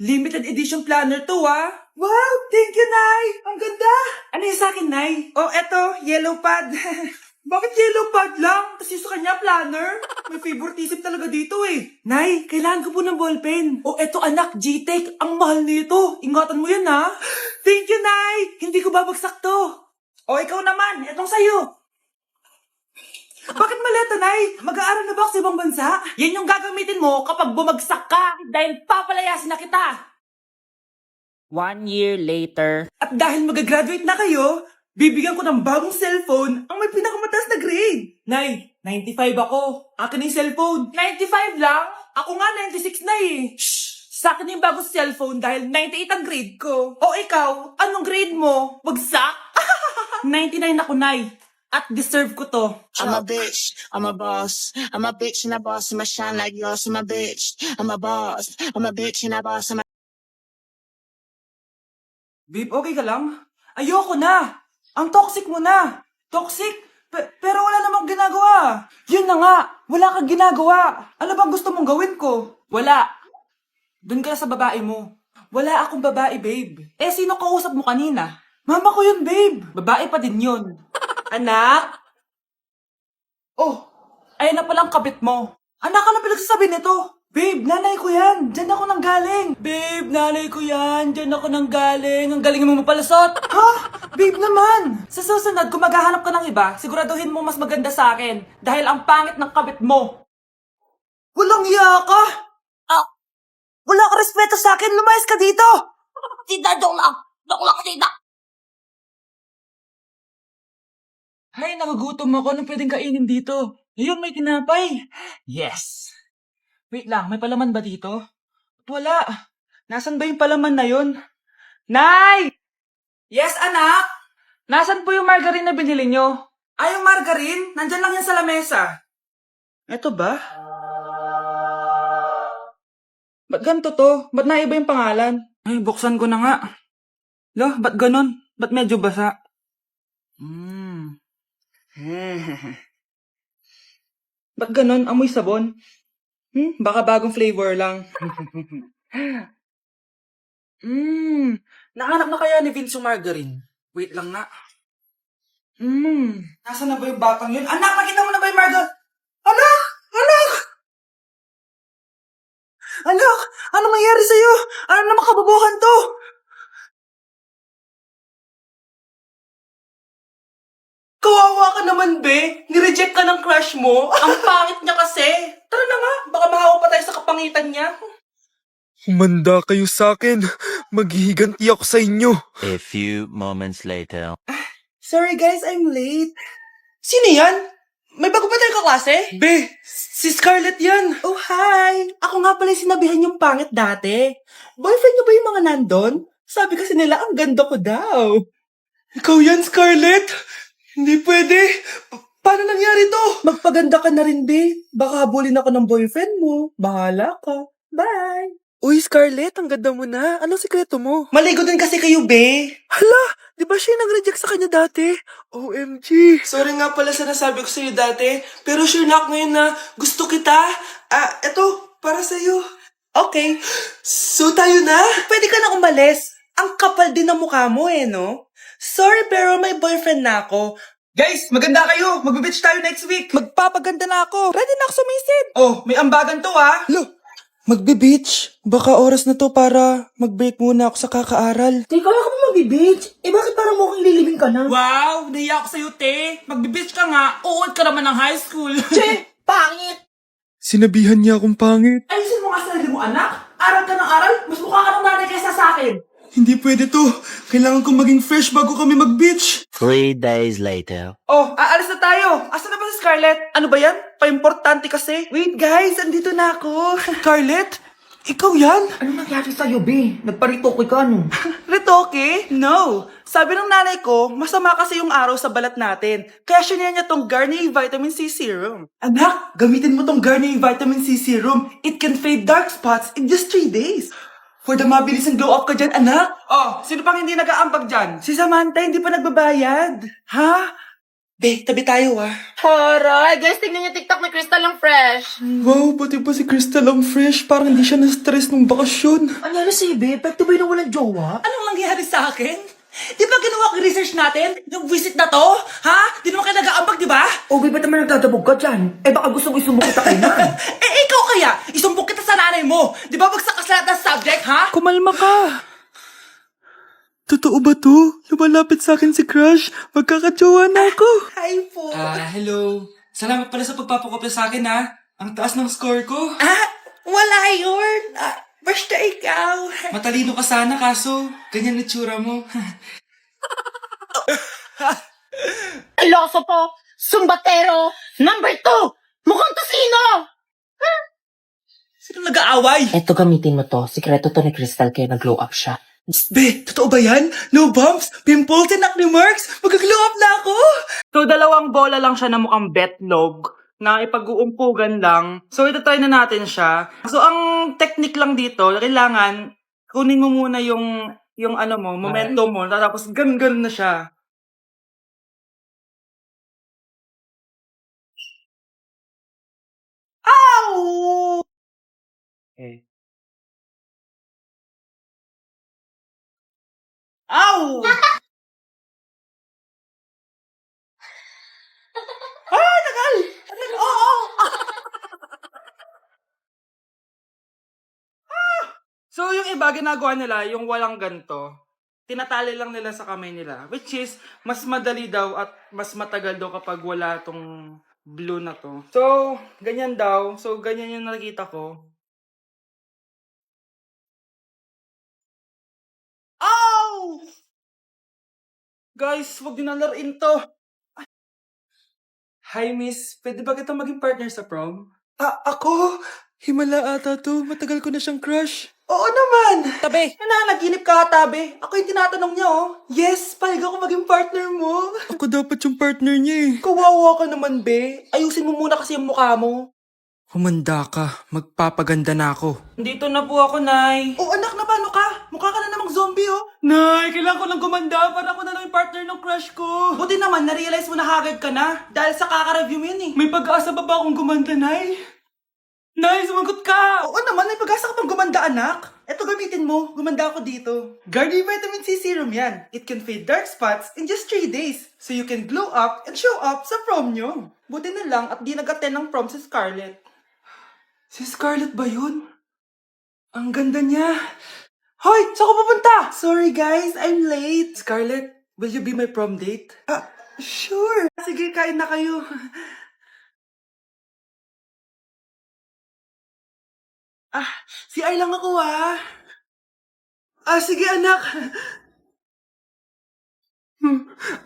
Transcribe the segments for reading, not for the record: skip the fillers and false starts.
Limited edition planner to, ah. Wow, thank you, Nay. Ang ganda. Ano yung sa akin, Nay? Oh, eto, yellow pad. Bakit yellow pad lang? Kasi sa kanya, planner. May favoritism talaga dito eh. Nay, kailangan ko po ng ballpen. Oh, eto anak, G-Tech. Ang mahal nito. Ingatan mo yan, ha? Thank you, Nay. Hindi ko babagsak to. Oh, ikaw naman. Etong sayo. Bakit maleta, Nay? Mag-aaral na ba ako sa ibang bansa? Yan yung gagamitin mo kapag bumagsak ka dahil papalayasin na kita. 1 year later. At dahil mag-graduate na kayo, bibigyan ko ng bagong cellphone ang may pinakamataas na grade. Nay, 95 ako. Akin na yung cellphone. 95 lang? Ako nga 96 na eh. Shh! Sa akin yung bagong cellphone dahil 98 ang grade ko. O ikaw, anong grade mo? Bagsak? 99 ako, Nay. At deserve ko to. I'm a bitch, I'm a boss. I'm a bitch and a boss, I'm a shine like yours. I'm a bitch, I'm a boss. I'm a bitch and a boss, I'm a... Babe, okay ka lang? Ayoko na! Ang toxic mo na! Toxic? Pero wala namang ginagawa! Yun na nga! Wala kang ginagawa! Ano bang gusto mong gawin ko? Wala! Doon ka na sa babae mo. Wala akong babae, babe. Eh, sino kausap mo kanina? Mama ko yun, babe! Babae pa din yun. Anak? Oh, ayan na palang kabit mo. Anak, ano pinagsasabi nito? Babe, nanay ko yan. Diyan ako nang galing. Babe, nanay ko yan. Diyan ako nang galing. Ang galing mo mapalasot. Ha? Babe naman. Sa susunod, kung maghahanap ka ng iba, siguraduhin mo mas maganda sa akin. Dahil ang pangit ng kabit mo. Walang iya ka. Ah, Wala ka respeto sa akin. Lumayas ka dito. tita, dong lang tita. Hay, nagugutom ako. Anong pwedeng kainin dito? Ayun, may tinapay. Yes. Wait lang, may palaman ba dito? Wala. Nasaan ba yung palaman na yun? Nay! Yes, anak? Nasaan po yung margarine na binili nyo? Ay, yung margarine? Nandyan lang yan sa lamesa. Eto ba? Ba't ganito to? Ba't naiba yung pangalan? Ay, buksan ko na nga. Lo, ba't ganon? Ba't medyo basa? Ba't ganon? Amoy sabon? Baka bagong flavor lang. Nahanap na kaya ni Vince yung margarine? Wait lang nga. Nasaan na ba yung batang yun? Anak, nakita mo na ba yung margarine? Anak! Anak! Anak! Ano nangyari sa'yo? Ano naman kababuhan to? Kawawa ka naman, be. Nireject ka ng crush mo. Ang pangit niya kasi. Tara na nga, baka mahawa pa tayo sa kapangitan niya. Humanda kayo sa akin. Maghihiganti ako sa inyo. A few moments later. Sorry guys, I'm late. Sino yan? May bago ba tayong kaklase? Be, si Scarlett yan. Oh, hi. Ako nga pala yung sinabihan yung pangit dati. Boyfriend niyo ba yung mga nandun? Sabi kasi nila, ang ganda ko daw. Ikaw yan, Scarlett? Hindi pwede. Paano nangyari to? Magpaganda ka na rin, be. Baka habulin ako ng boyfriend mo. Bahala ka. Bye. Uy, Scarlett, ang ganda mo na. Anong sikreto mo? Maligo din kasi kayo, be. Hala, di ba siya yung nag-reject sa kanya dati? OMG. Sorry nga pala sa nasabi ko sa'yo dati, pero sure na ako ngayon na gusto kita. Eto, para sa'yo. Okay. So tayo na? Pwede ka na umalis. Ang kapal din ng mukha mo no? Sorry pero may boyfriend na ako. Guys, maganda kayo. Magbe-beach tayo next week. Magpapaganda na ako. Ready na ako sumisid. Oh, may ambagan to Lo, magbe-beach. Baka oras na to para mag-break muna ako sa kakaaral. Teka, kaya ka mo mag-beach? Eh bakit parang mukhang lilibing ka na? Wow, nahiya ako sa'yo, te. Magbe-beach ka nga. Uod ka naman ng high school. Che, pangit! Sinabihan niya akong pangit. Ayusin mo nga sarili mo, anak. Aral ka ng aral. Mas mukha ka ng nanay kaysa sa akin. Hindi pwede to. Kailangan kong maging fresh bago kami mag-beach. 3 days later. Oh, aalis na tayo. Asan na ba si Scarlett? Ano ba yan? Pa-importante kasi. Wait guys, andito na ako. Scarlett? Ikaw yan? Ano nangyari sa'yo, be? Nagparitoke ka, no? Retoke? No. Sabi ng nanay ko, masama kasi yung araw sa balat natin. Kaya sinaya niya tong Garnier Vitamin C Serum. Anak, gamitin mo tong Garnier Vitamin C Serum. It can fade dark spots in just 3 days. For the mabilis ang glow up ka dyan, anak. Oh, sino pang hindi nag-aambag dyan? Si Samantha hindi pa nagbabayad. Ha? Be, tabi tayo ah. Horay, guys, tingnan niyo TikTok ni Crystal ang fresh. Wow, pati pa si Crystal ang fresh. Parang hindi siya na-stress nung bakasyon. Ano si Be? Epekto ba yun ng walang jowa? Anong nangyari sa akin? Di ba ginawa ko yung research natin? Yung visit na to? Ha? Di naman kayo nag-aambag, di ba? O Be, ba't naman nagdadabog ka dyan? Eh baka gusto mo isumbong kita kay Nan. Ikaw kaya? Isumbok kita sa nanay mo. Di ba bagsak ka sa lahat ng subject, ha? Kumalma ka. Totoo ba to? Lumalapit sa akin si Crush. Magkakajowa na ako. Hi po. Hello. Salamat pala sa pagpapakopya sa akin ha. Ang taas ng score ko. Wala yun. Basta ikaw. Matalino ka sana kaso ganyan itsura mo. Iloso po, sumbatero, number 2, mukhang tosino. Sino nag-aaway? Eto, gamitin mo to. Sikreto to ni Crystal kaya nag-glow up siya. Be, totoo ba yan? No bumps? Pimples and acne marks? Magag-glow up na ako! So, dalawang bola lang siya na mukhang betlog na ipag-uumpugan lang. So, ito-try na natin siya. So, ang technique lang dito, kailangan kunin mo muna yung ano mo, momentum mo, tapos ganun na siya. Ow! Okay. Ow! Tagal! Oo! So, yung iba, ginagawa nila, yung walang ganto, tinatali lang nila sa kamay nila. Which is, mas madali daw at mas matagal daw kapag wala tong blue na to. So, ganyan daw. So, ganyan yung nakikita ko. Ow! Guys, wag din nalarin to. Hi, miss. Pwede ba kita maging partner sa prom? Ako? Himala ata to. Matagal ko na siyang crush. Oo naman! Tabi, nananaginip ka, tabi. Ako yung tinatanong niya, oh. Yes, palig ako maging partner mo. Ako dapat yung partner niya eh. Kawawa ka naman, be. Ayusin mo muna kasi yung mukha mo. Humanda ka. Magpapaganda na ako. Dito na po ako, Nay. Oh, anak, na paano ka? Mukha ka na namang zombie, oh. Nay, kailangan ko lang gumanda para ako na lang yung partner ng crush ko. Buti naman, na-realize mo na haggard ka na. Dahil sa kaka-review mo yun, eh. May pag-asa ba ba akong gumanda, Nay? Nay, sumagot ka! Oo naman, may pag-asa ka pang gumanda, anak. Eto, gamitin mo. Gumanda ako dito. Garnier Vitamin C Serum yan. It can fade dark spots in just 3 days. So you can glow up and show up sa prom nyo. Buti na lang at di nag-attend ng prom si Scarlett. Si Scarlett ba yun? Ang ganda niya. Hoy! Saan ko pupunta? Sorry guys, I'm late. Scarlett, will you be my prom date? Sure. Sige, kain na kayo. CR lang ako sige anak.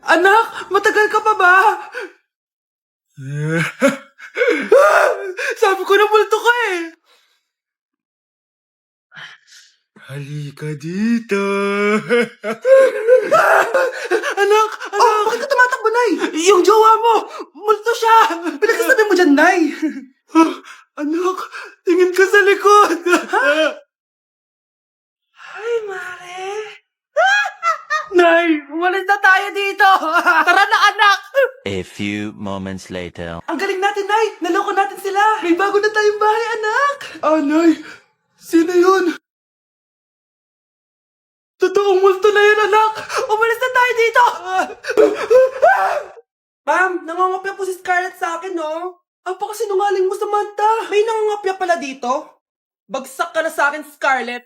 Anak, matagal ka pa ba? Sabi ko na multo ka eh. Halika dito. Anak! Oh, bakit ka tumatakbo, Nay? Yung jowa mo! Multo siya! Pinagsasabi mo dyan, Nay! Anak, tingin ka sa likod. Ay, Mare! Nay, umalis na tayo dito! Tara na, anak! A few moments later. Ang galing natin, Nay! Naloko natin sila! May bago na tayong bahay, anak! Nay, sino yun? Totoong multo na yun, anak! Umalis na tayo dito! Ma'am, nangangopya po si Scarlett sa akin, no? Apakasinungaling mo, Samantha! May nangangopya pala dito? Bagsak ka na sa akin, Scarlett!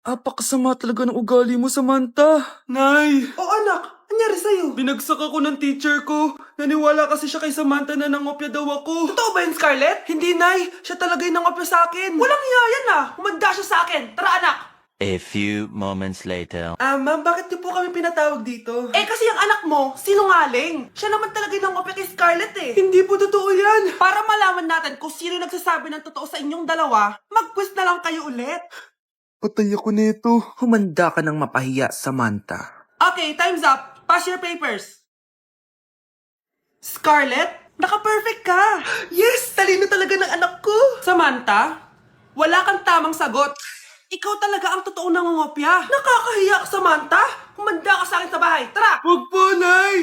Apakasama talaga ng ugali mo, Samantha. Nay, Oo, anak! Anyari sa'yo? binagsak ako ng teacher ko. Naniwala kasi siya kay Samantha na nangopya daw ako. Totoo ba yun, Scarlett? Hindi, Nay! Siya talaga yung nangopya sa akin! Walang iya yan, Humanda siya sa akin! Tara, anak! A few moments later. Ma'am, bakit niyo po kami pinatawag dito? Kasi yung anak mo, sinungaling. Siya naman talaga yung nangopya kay Scarlett eh. Hindi po totoo yan. Para malaman natin kung sino nagsasabi ng totoo sa inyong dalawa, mag-quiz na lang kayo ulit. Patay ako nito. Humanda ka ng mapahiya, Samantha. Okay, time's up. Pass your papers. Scarlett, naka-perfect ka. Yes, talino talaga ng anak ko. Samantha, wala kang tamang sagot. Ikaw talaga ang totoong nangungopya. Nakakahiya ka, Samantha. Humanda ka sa akin sa bahay. Tara! Huwag po, Nay.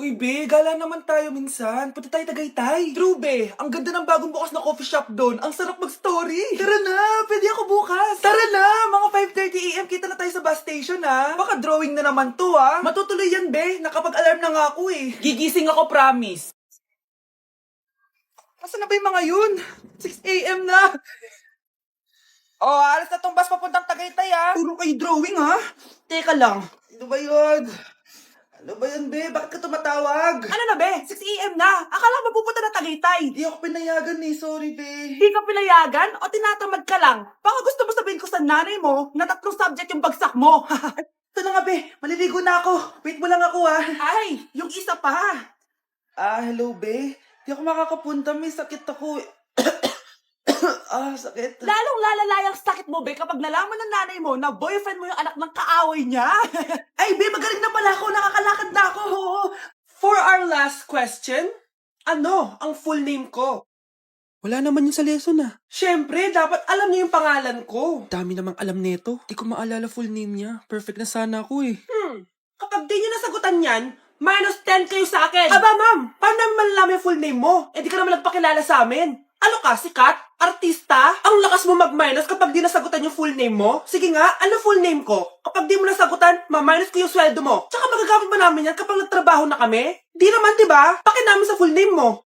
Uy, be, gala naman tayo minsan. Punta tayo Tagaytay. True, be. Ang ganda ng bagong bukas na coffee shop doon. Ang sarap mag-story. Tara na, pwede ako bukas. Tara na, mga 5:30 AM kita na tayo sa bus station, ha? Baka drawing na naman to, ha? Matutuloy yan, be. Nakapag-alarm na nga ako, eh. Gigising ako, promise. Asa na ba yung mga yun? 6 AM na. Oh, alas na tong bus papuntang Tagaytay, ha? Puro kayo drawing, ha? Teka lang. Ano ba yun? Ano ba yan, be? Bakit ka tumatawag? Ano na, be? 6 AM na. Akala mo pupunta na Tagaytay. Hindi ako pinayagan, eh. Sorry, be. Hindi ka pinayagan? O tinatamad ka lang? Baka gusto mo sabihin ko sa nanay mo na 3 subject yung bagsak mo. Ito na nga, be. Maliligo na ako. Wait mo lang ako, ha? Ay, yung isa pa. Hello, be. Di ako makakapunta. May sakit ako. Sakit. Lalong lalala yung sakit mo, be, kapag nalaman ng nanay mo na boyfriend mo yung anak ng kaaway niya. Ay, be, magaling na pala ako. Nakakalakad na ako. For our last question, ano ang full name ko? Wala naman yun sa lesson ah. Siyempre, dapat alam niyo yung pangalan ko. Dami namang alam nito. Di ko maalala full name niya. Perfect na sana ako eh. Kapag di niyo nasagutan yan, -10 kayo sa akin. Aba, ma'am, paano namin malalaman yung full name mo? Eh, di ka naman nagpakilala sa amin. Ano ka, sikat? Artista? Ang lakas mo mag-minus kapag di nasagutan yung full name mo? Sige nga, ano full name ko? Kapag di mo nasagutan, ma-minus ko yung sweldo mo. Tsaka magagamit ba namin yan kapag nagtrabaho na kami? Di naman, diba? Pakin namin sa full name mo.